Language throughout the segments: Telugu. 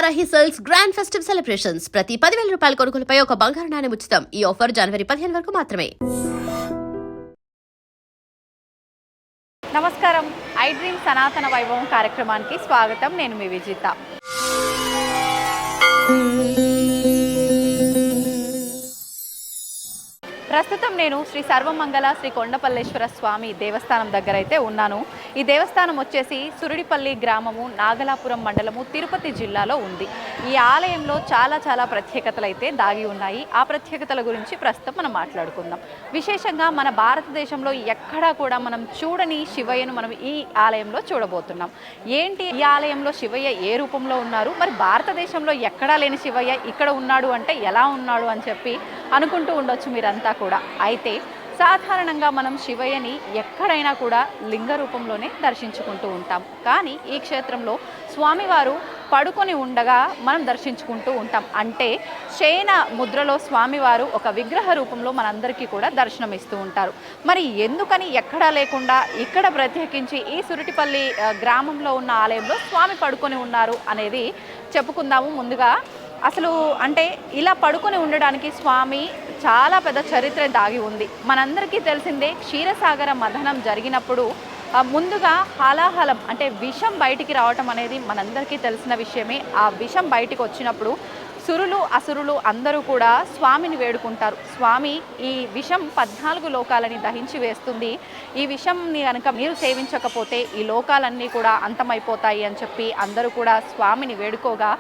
Varahi sales grand festive celebrations ప్రతి 10,000 రూపాయల కొనుగోలుపై ఒక బంగారు నాణెం ఉచితం. ఈ ఆఫర్ జనవరి 15 వరకు మాత్రమే. నమస్కారం. ఐ డ్రీమ్ సనాతన వైభవం కార్యక్రమానికి స్వాగతం. నేను మీ విజిత. ప్రస్తుతం నేను శ్రీ సర్వమంగళ శ్రీ కొండపల్లేశ్వర స్వామి దేవస్థానం దగ్గర అయితే ఉన్నాను. ఈ దేవస్థానం వచ్చేసి సురుడిపల్లి గ్రామము, నాగలాపురం మండలము, తిరుపతి జిల్లాలో ఉంది. ఈ ఆలయంలో చాలా ప్రత్యేకతలు అయితే దాగి ఉన్నాయి. ఆ ప్రత్యేకతల గురించి ప్రస్తుతం మనం మాట్లాడుకుందాం. విశేషంగా మన భారతదేశంలో ఎక్కడా కూడా మనం చూడని శివయ్యను మనం ఈ ఆలయంలో చూడబోతున్నాం. ఏంటి ఈ ఆలయంలో శివయ్య ఏ రూపంలో ఉన్నారు, మరి భారతదేశంలో ఎక్కడా లేని శివయ్య ఇక్కడ ఉన్నాడు అంటే ఎలా ఉన్నాడు అని చెప్పి అనుకుంటూ ఉండొచ్చు మీరంతా కూడా. అయితే సాధారణంగా మనం శివయ్యని ఎక్కడైనా కూడా లింగ రూపంలోనే దర్శించుకుంటూ ఉంటాం. కానీ ఈ క్షేత్రంలో స్వామివారు పడుకొని ఉండగా మనం దర్శించుకుంటూ ఉంటాం. అంటే శయన ముద్రలో స్వామివారు ఒక విగ్రహ రూపంలో మనందరికీ కూడా దర్శనమిస్తూ ఉంటారు. మరి ఎందుకని ఎక్కడా లేకుండా ఇక్కడ ప్రత్యేకించి ఈ సురుటిపల్లి గ్రామంలో ఉన్న ఆలయంలో స్వామి పడుకొని ఉన్నారు అనేది చెప్పుకుందాము. ముందుగా అసలు అంటే ఇలా పడుకొని ఉండడానికి స్వామి చాలా పెద్ద చరిత్ర దాగి ఉంది. మనందరికీ తెలిసిందే, క్షీరసాగర మథనం జరిగినప్పుడు ముందుగా హలాహలం అంటే విషం బయటికి రావటం అనేది మనందరికీ తెలిసిన విషయమే. ఆ విషం బయటికి వచ్చినప్పుడు సురులు అసురులు అందరూ కూడా స్వామిని వేడుకుంటారు. స్వామి, ఈ విషం 14 లోకాలని దహించి వేస్తుంది. ఈ విషంని కనుక మీరు సేవించకపోతే ఈ లోకాలన్నీ కూడా అంతమైపోతాయి అని చెప్పి అందరూ కూడా స్వామిని వేడుకోగా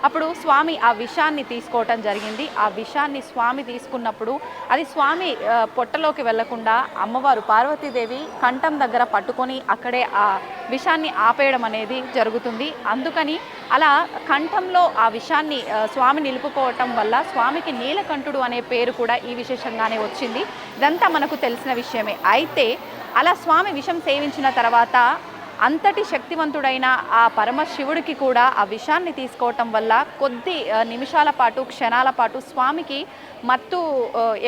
అప్పుడు స్వామి ఆ విషాన్ని తీసుకోవటం జరిగింది. ఆ విషాన్ని స్వామి తీసుకున్నప్పుడు అది స్వామి పొట్టలోకి వెళ్లకుండా అమ్మవారు పార్వతీదేవి కంఠం దగ్గర పట్టుకొని అక్కడే ఆ విషాన్ని ఆపేయడం అనేది జరుగుతుంది. అందుకని అలా కంఠంలో ఆ విషాన్ని స్వామి నిలుపుకోవటం వల్ల స్వామికి నీలకంఠుడు అనే పేరు కూడా ఈ విశేషంగానే వచ్చింది. ఇదంతా మనకు తెలిసిన విషయమే. అయితే అలా స్వామి విషం సేవించిన తర్వాత అంతటి శక్తివంతుడైన ఆ పరమశివుడికి కూడా ఆ విషాన్ని తీసుకోవటం వల్ల కొద్ది నిమిషాల పాటు, క్షణాల పాటు స్వామికి మత్తు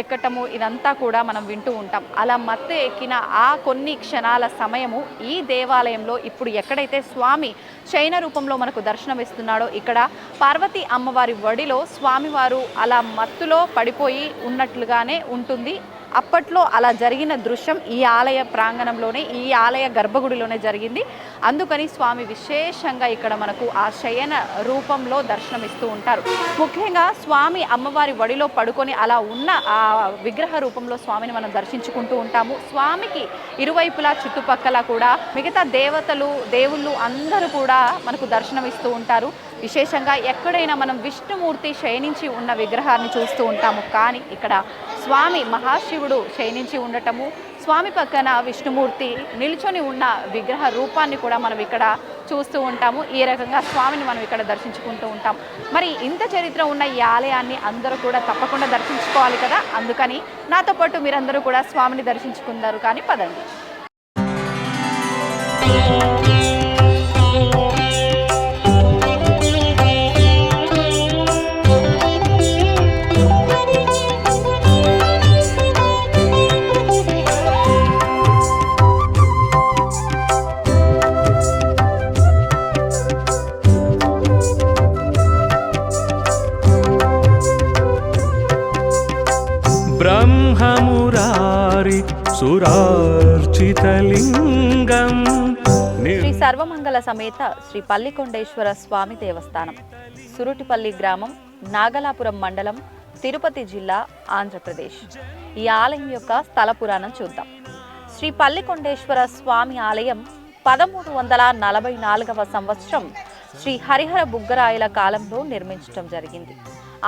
ఎక్కటము ఇదంతా కూడా మనం వింటూ ఉంటాం. అలా మత్తు ఎక్కిన ఆ కొన్ని క్షణాల సమయము ఈ దేవాలయంలో ఇప్పుడు ఎక్కడైతే స్వామి శయన రూపంలో మనకు దర్శనమిస్తున్నాడో ఇక్కడ పార్వతీ అమ్మవారి వడిలో స్వామివారు అలా మత్తులో పడిపోయి ఉన్నట్లుగానే ఉంటుంది. అప్పట్లో అలా జరిగిన దృశ్యం ఈ ఆలయ ప్రాంగణంలోనే, ఈ ఆలయ గర్భగుడిలోనే జరిగింది. అందుకని స్వామి విశేషంగా ఇక్కడ మనకు ఆ శయన రూపంలో దర్శనమిస్తూ ఉంటారు. ముఖ్యంగా స్వామి అమ్మవారి వడిలో పడుకొని అలా ఉన్న ఆ విగ్రహ రూపంలో స్వామిని మనం దర్శించుకుంటూ ఉంటాము. స్వామికి ఇరువైపులా చుట్టుపక్కల కూడా మిగతా దేవతలు, దేవుళ్ళు అందరూ కూడా మనకు దర్శనమిస్తూ ఉంటారు. విశేషంగా ఎక్కడైనా మనం విష్ణుమూర్తి శయనించి ఉన్న విగ్రహాన్ని చూస్తూ ఉంటాము. కానీ ఇక్కడ స్వామి మహాశివుడు శయనించి ఉండటము, స్వామి పక్కన విష్ణుమూర్తి నిల్చొని ఉన్న విగ్రహ రూపాన్ని కూడా మనం ఇక్కడ చూస్తూ ఉంటాము. ఈ రకంగా స్వామిని మనం ఇక్కడ దర్శించుకుంటూ ఉంటాం. మరి ఇంత చరిత్ర ఉన్న ఈ ఆలయాన్ని అందరూ కూడా తప్పకుండా దర్శించుకోవాలి కదా. అందుకని నాతో పాటు మీరందరూ కూడా స్వామిని దర్శించుకుంటారు. కానీ పదండి. బ్రహ్మమురారి సురార్చితలింగం శ్రీ సర్వమంగళ సమేత శ్రీ పల్లికొండేశ్వర స్వామి దేవస్థానం, సురుటిపల్లి గ్రామం, నాగలాపురం మండలం, తిరుపతి జిల్లా, ఆంధ్రప్రదేశ్. ఈ ఆలయం యొక్క స్థల పురాణం చూద్దాం. శ్రీ పల్లికొండేశ్వర స్వామి ఆలయం 1344వ సంవత్సరం శ్రీ హరిహర బుగ్గరాయల కాలంలో నిర్మించడం జరిగింది.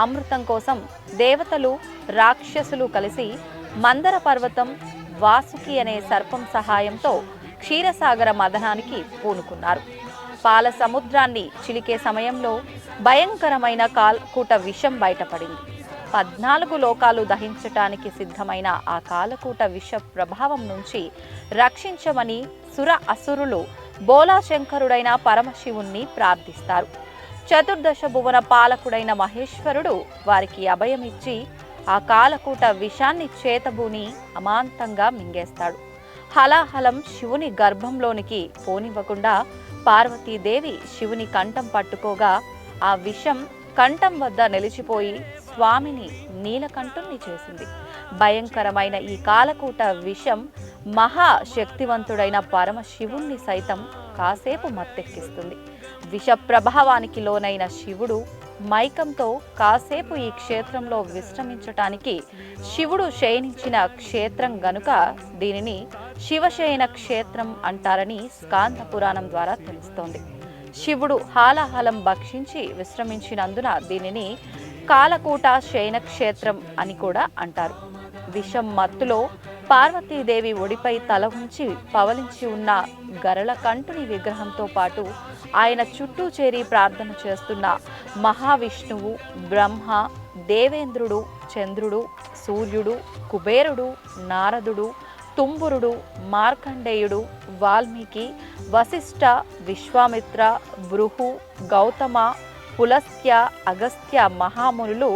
అమృతం కోసం దేవతలు, రాక్షసులు కలిసి మందర పర్వతం, వాసుకి అనే సర్పం సహాయంతో క్షీరసాగర మథనానికి పూనుకున్నారు. పాల సముద్రాన్ని చిలికే సమయంలో భయంకరమైన కాలకూట విషం బయటపడింది. 14 లోకాలు దహించటానికి సిద్ధమైన ఆ కాలకూట విష ప్రభావం నుంచి రక్షించమని సుర అసురులు బోలాశంకరుడైన పరమశివుణ్ణి ప్రార్థిస్తారు. చతుర్దశ భువన పాలకుడైన మహేశ్వరుడు వారికి అభయమిచ్చి ఆ కాలకూట విషాన్ని చేతబూని అమాంతంగా మింగేస్తాడు. హలాహలం శివుని గర్భంలోనికి పోనివ్వకుండా పార్వతీదేవి శివుని కంఠం పట్టుకోగా ఆ విషం కంఠం వద్ద నిలిచిపోయి స్వామిని నీలకంఠుణ్ణి చేసింది. భయంకరమైన ఈ కాలకూట విషం మహాశక్తివంతుడైన పరమశివుణ్ణి సైతం కాసేపు మత్తెక్కిస్తుంది. విష ప్రభావానికి లోనైన శివుడు మైకంతో కాసేపు ఈ క్షేత్రంలో విశ్రమించటానికి శివుడు శయనించిన క్షేత్రం గనుక దీనిని శివశయన క్షేత్రం అంటారని స్కాంద పురాణం ద్వారా తెలుస్తోంది. శివుడు హాలాహలం భక్షించి విశ్రమించినందున దీనిని కాలకూట శయన క్షేత్రం అని కూడా అంటారు. విషం మత్తులో పార్వతీదేవి ఒడిపై తల ఉంచి పవలించి ఉన్న గరళకంఠుని విగ్రహంతో పాటు ఆయన చుట్టూ చేరి ప్రార్థన చేస్తున్న మహావిష్ణువు, బ్రహ్మ, దేవేంద్రుడు, చంద్రుడు, సూర్యుడు, కుబేరుడు, నారదుడు, తుంబురుడు, మార్కండేయుడు, వాల్మీకి, వశిష్ఠ, విశ్వామిత్ర, భృహు, గౌతమ, పులస్త్య, అగస్త్య మహామునులు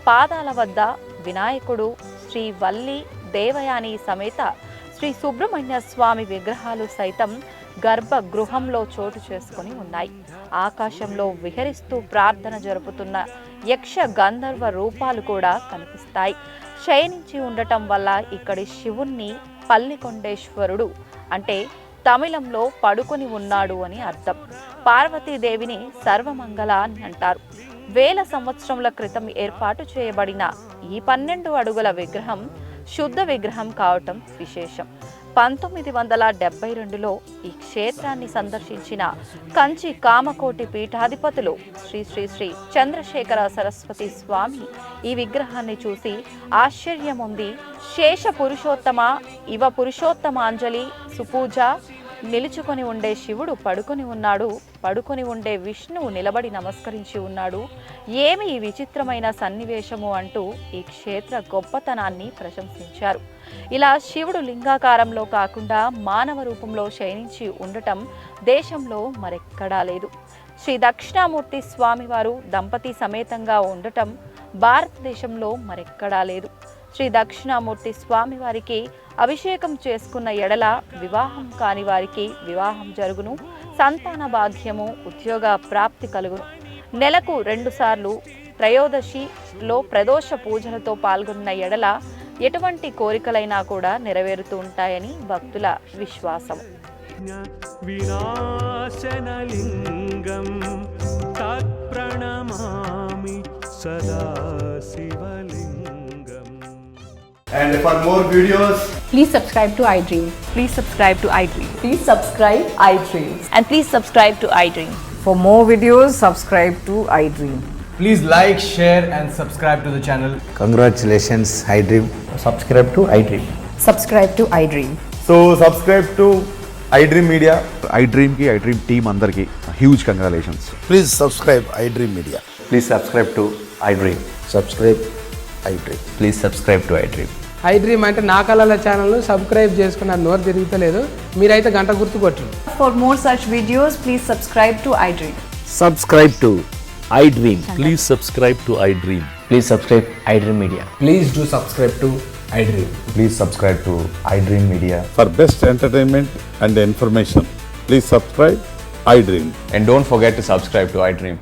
పాదాల వద్ద వినాయకుడు, శ్రీ వల్లి దేవయాని సమేత శ్రీ సుబ్రహ్మణ్య స్వామి విగ్రహాలు సైతం గర్భగృహంలో చోటు చేసుకుని ఉన్నాయి. ఆకాశంలో విహరిస్తూ ప్రార్థన జరుపుతున్న యక్ష గంధర్వ రూపాలు కూడా కనిపిస్తాయి. శయనించి ఉండటం వల్ల ఇక్కడి శివుణ్ణి పల్లికొండేశ్వరుడు అంటే తమిళంలో పడుకొని ఉన్నాడు అని అర్థం. పార్వతీదేవిని సర్వమంగళ అని అంటారు. వేల సంవత్సరముల క్రితం ఏర్పాటు చేయబడిన ఈ 12 అడుగుల విగ్రహం శుద్ధ విగ్రహం కావటం విశేషం. 1972లో ఈ క్షేత్రాన్ని సందర్శించిన కంచి కామకోటి పీఠాధిపతులు శ్రీ శ్రీ శ్రీ చంద్రశేఖర సరస్వతి స్వామి ఈ విగ్రహాన్ని చూసి ఆశ్చర్యముంది. శేష పురుషోత్తమ ఇవ పురుషోత్తమాంజలి సుపూజ, నిలుచుకొని ఉండే శివుడు పడుకొని ఉన్నాడు, పడుకొని ఉండే విష్ణువు నిలబడి నమస్కరించి ఉన్నాడు, ఏమి ఈ విచిత్రమైన సన్నివేశము అంటూ ఈ క్షేత్ర గొప్పతనాన్ని ప్రశంసించారు. ఇలా శివుడు లింగాకారంలో కాకుండా మానవ రూపంలో శయనించి ఉండటం దేశంలో మరెక్కడా లేదు. శ్రీ దక్షిణామూర్తి స్వామివారు దంపతి సమేతంగా ఉండటం భారతదేశంలో మరెక్కడా లేదు. శ్రీ దక్షిణామూర్తి స్వామివారికి అభిషేకం చేసుకున్న ఎడల వివాహం కాని వారికి వివాహం జరుగును, సంతాన భాగ్యము, ఉద్యోగ ప్రాప్తి కలుగును. నెలకు 2 సార్లు త్రయోదశిలో ప్రదోష పూజలతో పాల్గొన్న ఎడల ఎటువంటి కోరికలైనా కూడా నెరవేరుతూ ఉంటాయని భక్తుల విశ్వాసం. వినాశనలింగం తత్ప్రణమామి సదా శివలింగం. And for more videos, Please subscribe to iDream. Please subscribe to iDream. Please subscribe iDream. And please subscribe to iDream. For more videos, subscribe to iDream. please like, share and subscribe to the channel. Congratulations, iDream. Subscribe to iDream. Subscribe to iDream. So subscribe to iDream Media. iDream ki iDream team andarki huge congratulations. Please subscribe iDream Media. Please subscribe to iDream. Subscribe iDream. Please subscribe to iDream. iDream అంటే నా కళల ఛానల్ సబ్స్క్రైబ్ చేసుకున్న నోరు తిరుగుతలేదు, మీరైతే గంట గుర్తు కొట్టండి. For more such videos, please subscribe to iDream. Subscribe to iDream. Please subscribe to iDream. Please subscribe iDream Media. Please do subscribe to iDream. Please subscribe to iDream Media. For best entertainment and information, please subscribe iDream. And don't forget to subscribe to iDream.